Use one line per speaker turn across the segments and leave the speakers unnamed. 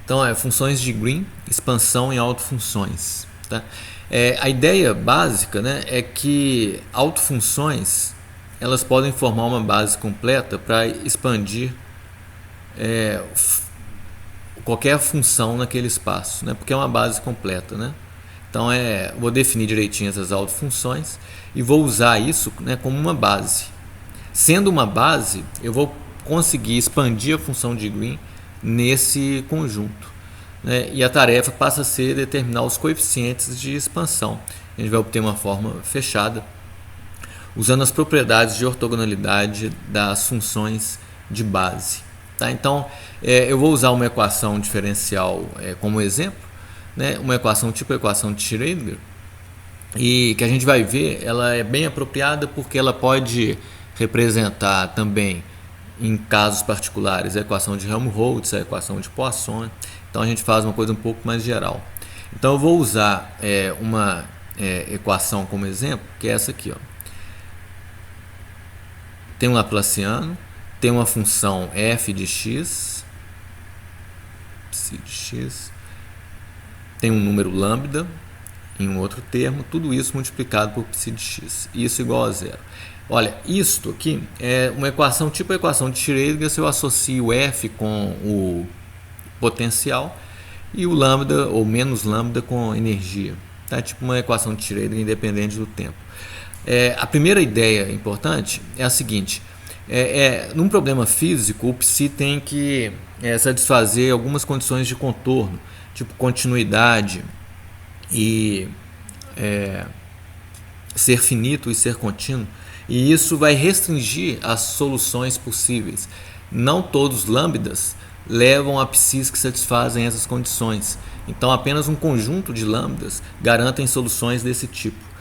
Então, funções de Green, expansão em autofunções. Tá? A ideia básica, né, é que autofunções elas podem formar uma base completa para expandir qualquer função naquele espaço, né, porque é uma base completa. Né? Então, vou definir direitinho essas autofunções e vou usar isso, né, como uma base. Sendo uma base, eu vou conseguir expandir a função de Green nesse conjunto. Né? E a tarefa passa a ser determinar os coeficientes de expansão. A gente vai obter uma forma fechada usando as propriedades de ortogonalidade das funções de base. Tá? Então, eu vou usar uma equação diferencial como exemplo, né? Uma equação tipo a equação de Schrödinger, e que a gente vai ver, ela é bem apropriada porque ela pode representar também, em casos particulares, a equação de Helmholtz, a equação de Poisson. Então a gente faz uma coisa um pouco mais geral. Então eu vou usar uma equação como exemplo, que é essa aqui. Ó. Tem um Laplaciano, tem uma função f de x, psi de x, tem um número lambda, em um outro termo, tudo isso multiplicado por psi de x, isso igual a zero. Olha, isto aqui é uma equação tipo a equação de Schrödinger, se eu associo o f com o potencial e o lambda ou menos lambda com energia. Tá? Tipo uma equação de Schrödinger independente do tempo. A primeira ideia importante é a seguinte: num problema físico, o psi tem que satisfazer algumas condições de contorno, tipo continuidade e ser finito e ser contínuo, e isso vai restringir as soluções possíveis. Não todos os lambdas levam a psis que satisfazem essas condições, então apenas um conjunto de lambdas garantem soluções desse tipo.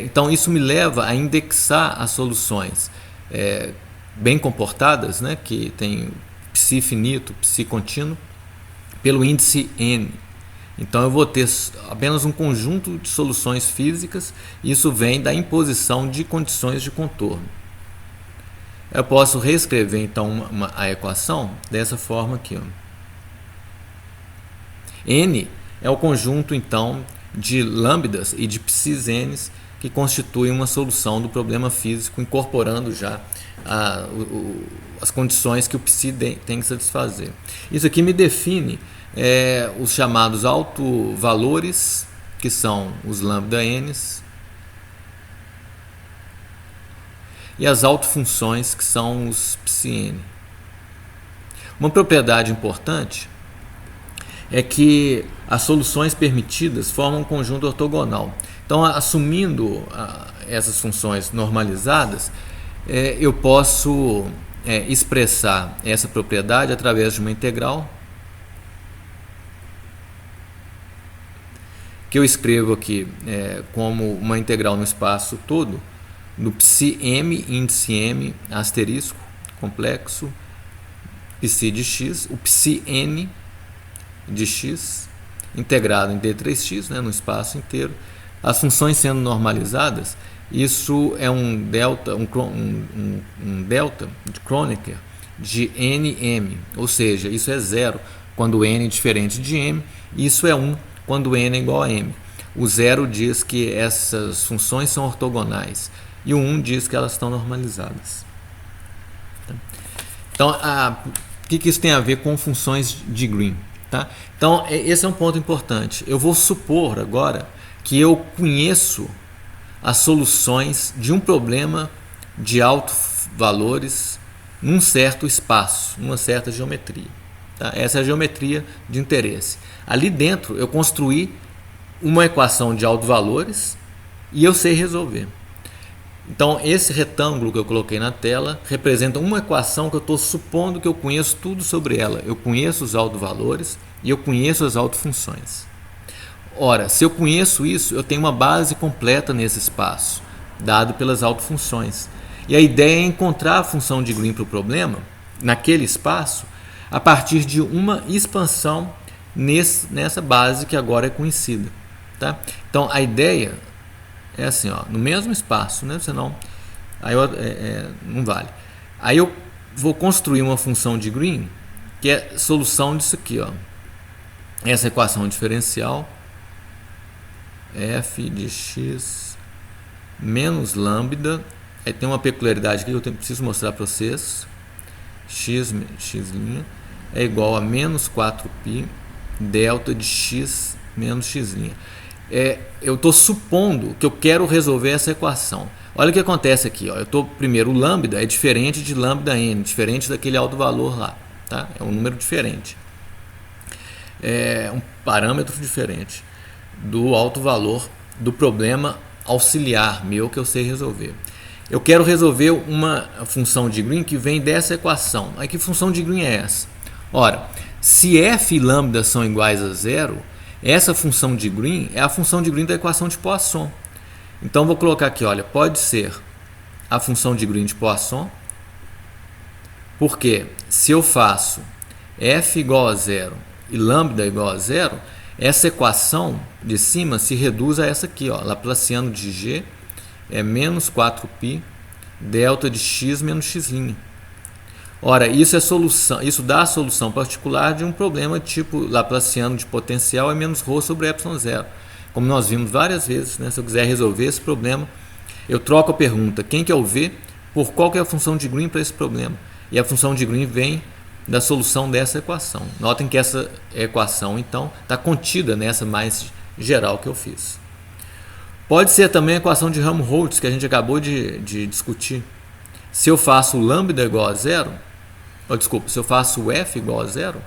Então isso me leva a indexar as soluções bem comportadas, né, que tem psi finito, psi contínuo, pelo índice n. Então eu vou ter apenas um conjunto de soluções físicas, e isso vem da imposição de condições de contorno. Eu posso reescrever então a equação dessa forma aqui. Ó. N é o conjunto então de lambdas e de psis n que constituem uma solução do problema físico, incorporando já as condições que o psi tem que satisfazer. Isso aqui me define os chamados autovalores, que são os lambda n's, e as autofunções, que são os psi n. Uma propriedade importante é que as soluções permitidas formam um conjunto ortogonal. Então, assumindo essas funções normalizadas, eu posso expressar essa propriedade através de uma integral, que eu escrevo aqui como uma integral no espaço todo, no psi m, índice m, asterisco, complexo, psi de x, o psi n de x, integrado em d3x, né, no espaço inteiro. As funções sendo normalizadas, isso é um delta, um delta de Kronecker de nm, ou seja, isso é zero quando n é diferente de m, e isso é 1 quando n é igual a m. O zero diz que essas funções são ortogonais, e o 1 diz que elas estão normalizadas. Então, o que isso tem a ver com funções de Green? Tá? Então, esse é um ponto importante. Eu vou supor agora que eu conheço as soluções de um problema de altos valores num certo espaço, numa certa geometria. Tá? Essa é a geometria de interesse. Ali dentro eu construí uma equação de altos valores e eu sei resolver. Então esse retângulo que eu coloquei na tela representa uma equação que eu estou supondo que eu conheço tudo sobre ela. Eu conheço os altos valores e eu conheço as autofunções. Ora, se eu conheço isso, eu tenho uma base completa nesse espaço, dado pelas autofunções. E a ideia é encontrar a função de Green para o problema, naquele espaço, a partir de uma expansão nessa base que agora é conhecida. Tá? Então, a ideia é assim, ó, no mesmo espaço, né? Senão aí não vale. Aí eu vou construir uma função de Green que é solução disso aqui. Ó. essa equação diferencial f de x menos lambda. Aí tem uma peculiaridade aqui que eu preciso mostrar para vocês. X é igual a menos 4π delta de x menos x'. Eu estou supondo que eu quero resolver essa equação. Olha o que acontece aqui. Primeiro, o lambda é diferente de lambda n, diferente daquele alto valor lá. Tá? É um número diferente. É um parâmetro diferente do alto valor do problema auxiliar meu que eu sei resolver. Eu quero resolver uma função de Green que vem dessa equação. Aí que função de Green é essa? Ora, se f e lambda são iguais a zero, essa função de Green é a função de Green da equação de Poisson. Então vou colocar aqui, olha, pode ser a função de Green de Poisson, porque se eu faço f igual a zero e lambda igual a zero, essa equação de cima se reduz a essa aqui, ó, Laplaciano de g é menos 4π delta de x menos x'. Ora, isso dá a solução particular de um problema tipo Laplaciano de potencial é menos ρ sobre ε0. Como nós vimos várias vezes, né? Se eu quiser resolver esse problema, eu troco a pergunta quem que é o V por qual que é a função de Green para esse problema. E a função de Green vem da solução dessa equação. Notem que essa equação, então, está contida nessa mais geral que eu fiz. Pode ser também a equação de Helmholtz, que a gente acabou de discutir. Se eu faço o lambda igual a zero, se eu faço o f igual a zero,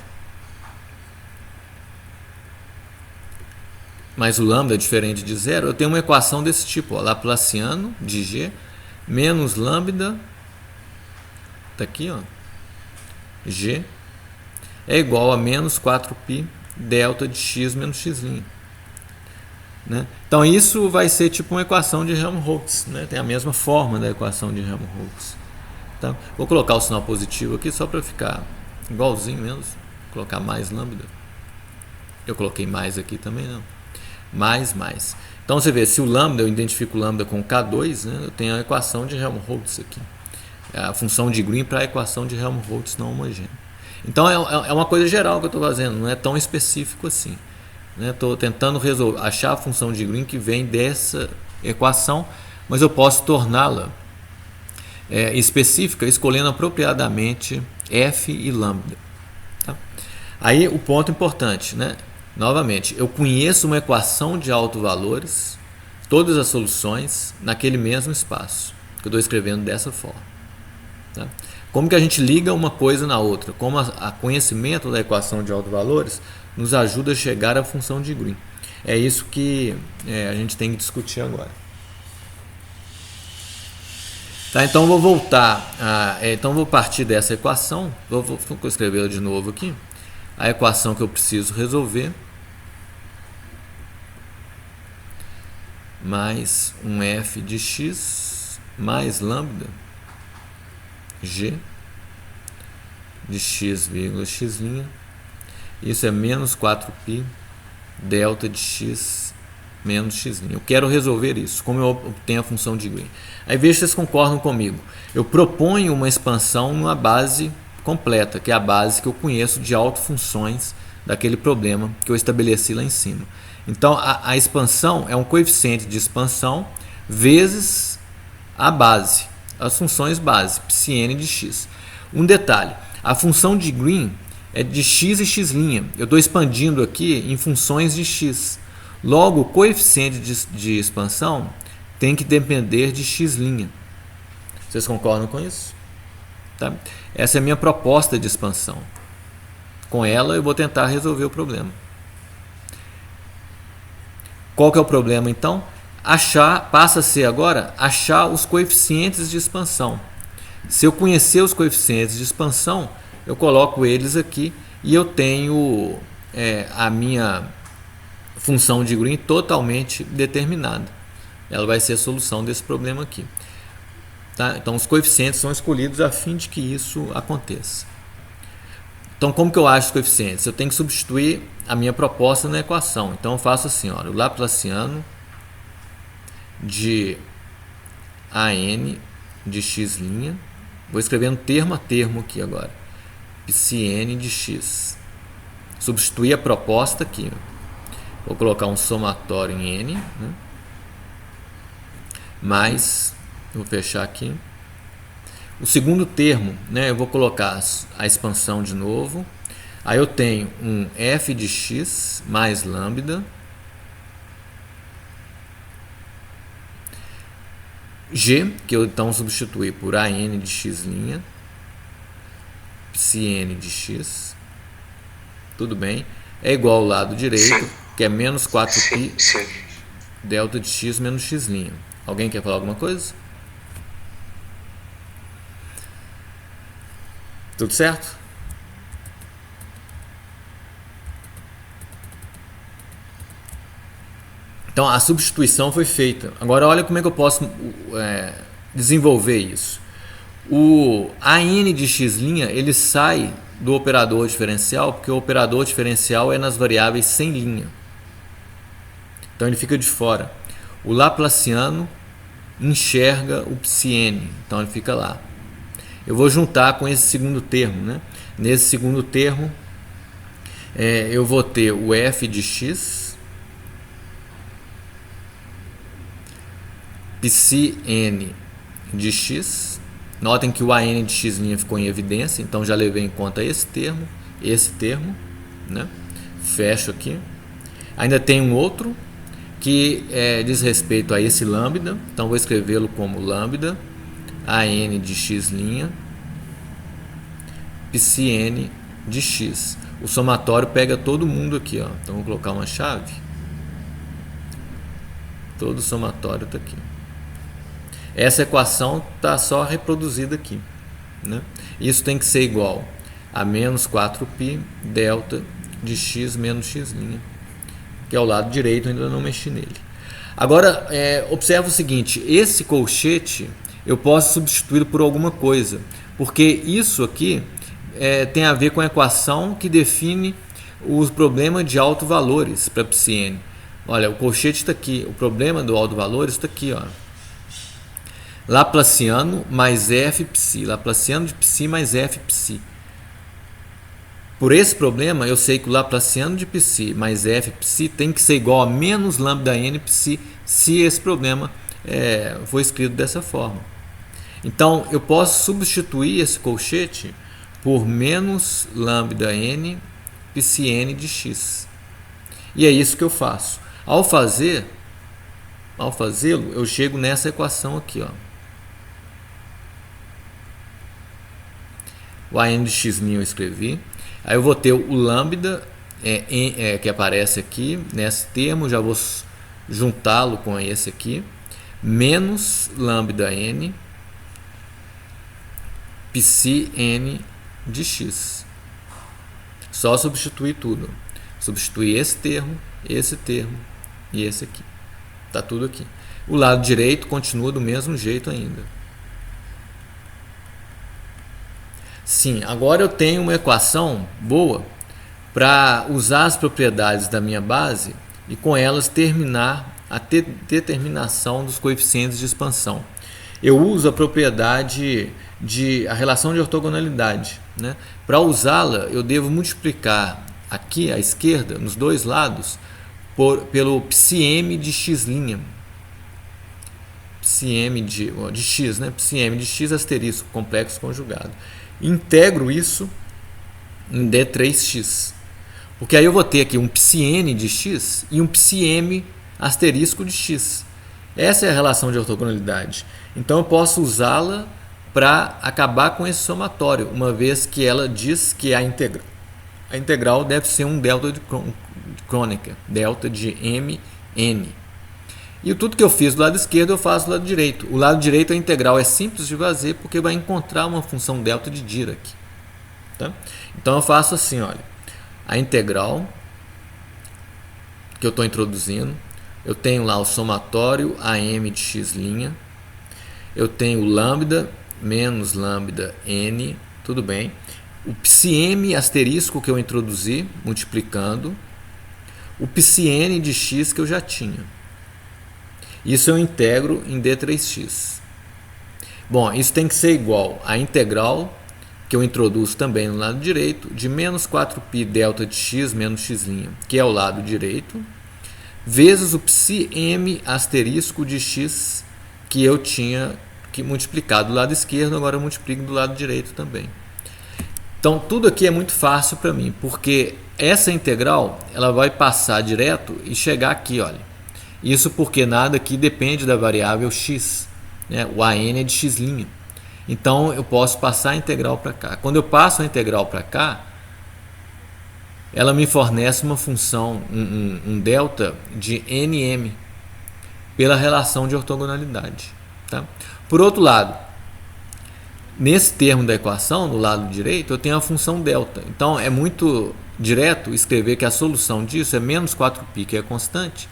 mas o lambda é diferente de zero, eu tenho uma equação desse tipo, ó, Laplaciano de g menos lambda, tá aqui, ó, g é igual a menos 4π delta de x menos x'. Né? Então isso vai ser tipo uma equação de Helmholtz, né? Tem a mesma forma da equação de Helmholtz. Tá? Vou colocar o sinal positivo aqui só para ficar igualzinho mesmo. Vou colocar mais lambda. Eu coloquei mais aqui também, não. Mais. Então você vê, se o lambda, eu identifico o lambda com K2, né? Eu tenho a equação de Helmholtz aqui. A função de Green para a equação de Helmholtz não homogênea. Então é uma coisa geral que eu estou fazendo, não é tão específico assim. Estou tentando achar a função de Green que vem dessa equação, mas eu posso torná-la específica escolhendo apropriadamente f e lambda. Tá? Aí o ponto importante, né? Novamente, eu conheço uma equação de autovalores, todas as soluções naquele mesmo espaço, que eu estou escrevendo dessa forma. Tá? Como que a gente liga uma coisa na outra? Como a conhecimento da equação de autovalores nos ajuda a chegar à função de Green. É isso que a gente tem que discutir agora. Tá, então vou voltar, então vou partir dessa equação, vou escrevê-la de novo aqui, a equação que eu preciso resolver, mais um f de x mais lambda g de x, x', isso é menos 4π delta de x menos x'. Eu quero resolver isso, como eu obtenho a função de Green. Aí veja se vocês concordam comigo. Eu proponho uma expansão numa base completa, que é a base que eu conheço de autofunções daquele problema que eu estabeleci lá em cima. Então a expansão é um coeficiente de expansão vezes a base, as funções base, psi de x. Um detalhe, a função de Green é de x e x'. Eu estou expandindo aqui em funções de x. Logo, o coeficiente de expansão tem que depender de x'. Vocês concordam com isso? Tá? Essa é a minha proposta de expansão. Com ela, eu vou tentar resolver o problema. Qual que é o problema, então? Passa a ser agora achar os coeficientes de expansão. Se eu conhecer os coeficientes de expansão, eu coloco eles aqui e eu tenho a minha função de Green totalmente determinada. Ela vai ser a solução desse problema aqui. Tá? Então, os coeficientes são escolhidos a fim de que isso aconteça. Então, como que eu acho os coeficientes? Eu tenho que substituir a minha proposta na equação. Então, eu faço assim, olha, o Laplaciano de AN de x', vou escrevendo termo a termo aqui agora, psi n de x substituir a proposta aqui. Vou colocar um somatório em n, né? Mais, vou fechar aqui. O segundo termo, né, eu vou colocar a expansão de novo. Aí eu tenho um f de x mais lambda g, que eu então substituí por an de x', psi de x, tudo bem, é igual ao lado direito, que é menos 4π delta de x menos x'. Alguém quer falar alguma coisa? Tudo certo? Então a substituição foi feita. Agora olha como é que eu posso desenvolver isso. O an de x' ele sai do operador diferencial, porque o operador diferencial é nas variáveis sem linha. Então ele fica de fora. O laplaciano enxerga o psi, então ele fica lá. Eu vou juntar com esse segundo termo, né? Nesse segundo termo, eu vou ter o f de x, psi de x. Notem que o an de x' ficou em evidência, então já levei em conta esse termo, né? Fecho aqui. Ainda tem um outro que diz respeito a esse lambda, então vou escrevê-lo como lambda an de x', psi de x. O somatório pega todo mundo aqui, ó. Então vou colocar uma chave. Todo o somatório está aqui. Essa equação está só reproduzida aqui, né? Isso tem que ser igual a menos 4π delta de x menos x', que é o lado direito, ainda não mexi nele. Agora, observa o seguinte, esse colchete eu posso substituí-lo por alguma coisa, porque isso aqui tem a ver com a equação que define os problemas de autovalores para psi. Olha, o colchete está aqui, o problema do autovalores está aqui, ó. Laplaciano mais f psi, Laplaciano de psi mais f psi. Por esse problema, eu sei que o Laplaciano de psi mais f psi tem que ser igual a menos lambda n psi, se esse problema for escrito dessa forma. Então, eu posso substituir esse colchete por menos lambda n psi de x. E é isso que eu faço. Ao fazê-lo, eu chego nessa equação aqui, ó. O an de x' eu escrevi. Aí eu vou ter o lambda que aparece aqui nesse termo, já vou juntá-lo com esse aqui, menos lambda n psi de x. Só substituir tudo. Substituir esse termo e esse aqui. Tá tudo aqui. O lado direito continua do mesmo jeito ainda. Sim, agora eu tenho uma equação boa para usar as propriedades da minha base e com elas terminar a determinação dos coeficientes de expansão. Eu uso a propriedade a relação de ortogonalidade, né? Para usá-la, eu devo multiplicar aqui à esquerda, nos dois lados, pelo psi de x'. Psi de x, né? Psi de x asterisco complexo conjugado. Integro isso em d3x. Porque aí eu vou ter aqui um psi de x e um psi asterisco de x. Essa é a relação de ortogonalidade. Então eu posso usá-la para acabar com esse somatório, uma vez que ela diz que a integral deve ser um delta de Kronecker, delta de mn. E tudo que eu fiz do lado esquerdo eu faço do lado direito. O lado direito a integral é simples de fazer porque vai encontrar uma função delta de Dirac. Tá? Então eu faço assim, olha, a integral que eu estou introduzindo, eu tenho lá o somatório am de x', eu tenho lambda menos lambda n, tudo bem. O psi asterisco que eu introduzi, multiplicando, o psi de x que eu já tinha. Isso eu integro em d3x. Bom, isso tem que ser igual a integral que eu introduzo também no lado direito, de menos 4π delta de x menos x', que é o lado direito, vezes o psi_m asterisco de x, que eu tinha que multiplicar do lado esquerdo, agora eu multiplico do lado direito também. Então tudo aqui é muito fácil para mim, porque essa integral ela vai passar direto e chegar aqui, olha. Isso porque nada aqui depende da variável x, né? O AN é de x'. Então eu posso passar a integral para cá. Quando eu passo a integral para cá, ela me fornece uma função, um delta de nm, pela relação de ortogonalidade. Tá? Por outro lado, nesse termo da equação, no lado direito, eu tenho a função delta. Então é muito direto escrever que a solução disso é menos 4π, que é constante.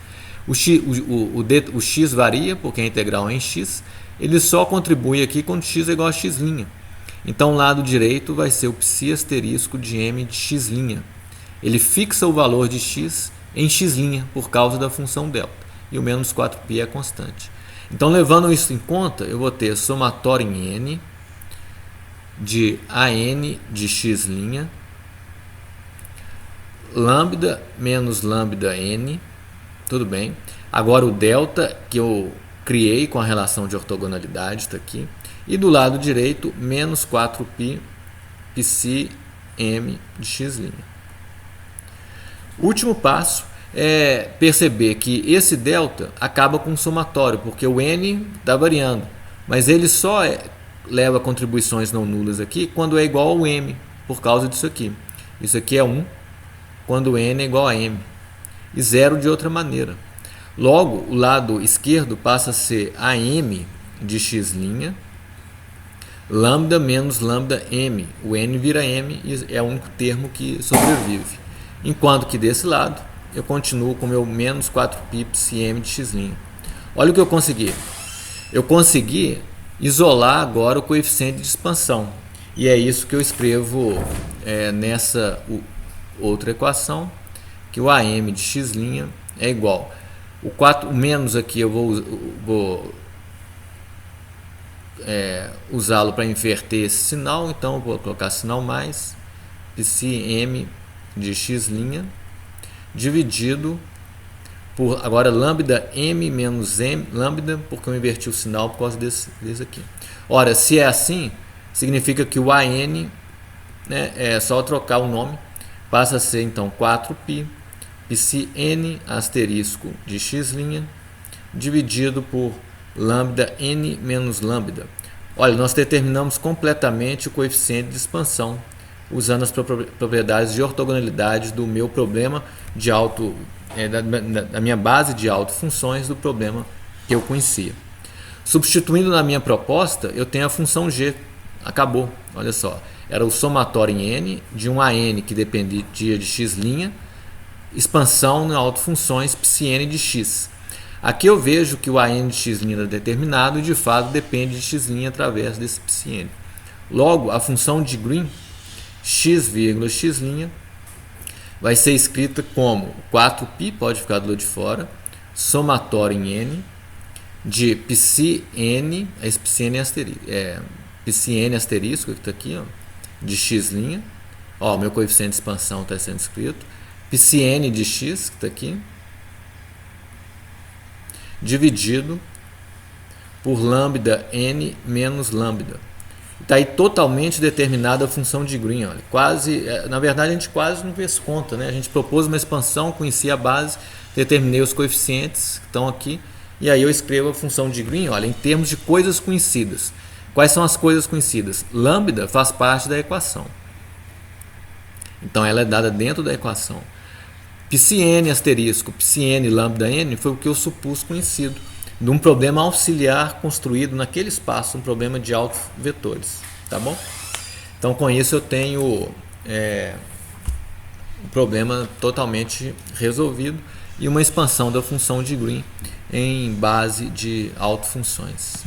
O x varia, porque a integral é em x. Ele só contribui aqui quando x é igual a x'. Então o lado direito vai ser o psi asterisco de m de x'. Ele fixa o valor de x em x' por causa da função delta. E o menos 4π é constante. Então, levando isso em conta, eu vou ter somatório em n de AN de x', lambda menos lambda n, tudo bem. Agora o delta que eu criei com a relação de ortogonalidade está aqui. E do lado direito, menos 4π psi m de x'. O último passo é perceber que esse delta acaba com um somatório, porque o n está variando, mas ele só leva contribuições não nulas aqui quando é igual ao m, por causa disso aqui. Isso aqui é 1 quando n é igual a m, e 0 de outra maneira. Logo, o lado esquerdo passa a ser am de x', lambda menos lambda m. O n vira m e é o único termo que sobrevive. Enquanto que desse lado, eu continuo com meu menos 4π psi m de x'. Olha o que eu consegui. Eu consegui isolar agora o coeficiente de expansão. E é isso que eu escrevo nessa outra equação, que o am de x' é igual. O menos aqui eu vou usá-lo para inverter esse sinal, então eu vou colocar sinal mais, psi m de x' dividido por, agora, lambda m menos m, lambda, porque eu inverti o sinal por causa desse aqui. Ora, se é assim, significa que o AN, né, é só trocar o nome, passa a ser então 4π psi n asterisco de x' dividido por lambda n menos lambda. Olha, nós determinamos completamente o coeficiente de expansão usando as propriedades de ortogonalidade do meu problema de da minha base de autofunções do problema que eu conhecia. Substituindo na minha proposta, eu tenho a função g. Acabou, olha só. Era o somatório em n de um AN que dependia de x', expansão na autofunções psi_n de x. Aqui eu vejo que o AN de x' é determinado e de fato depende de x' através desse psi_n. Logo, a função de Green, x, x' vai ser escrita como 4π, pode ficar do lado de fora, somatório em n de psi_n, esse psi_n psi_n asterisco que está aqui, ó, de x', ó, meu coeficiente de expansão está sendo escrito, psi_n de x, que está aqui, dividido por lambda n menos lambda. Está aí totalmente determinada a função de Green. Olha. Na verdade, a gente quase não fez conta, né? A gente propôs uma expansão, conhecia a base, determinei os coeficientes que estão aqui, e aí eu escrevo a função de Green, olha, em termos de coisas conhecidas. Quais são as coisas conhecidas? Lambda faz parte da equação. Então ela é dada dentro da equação. Psi_n asterisco, psi_n lambda n foi o que eu supus conhecido de um problema auxiliar construído naquele espaço, um problema de autovetores, tá bom? Então com isso eu tenho um problema totalmente resolvido e uma expansão da função de Green em base de autofunções.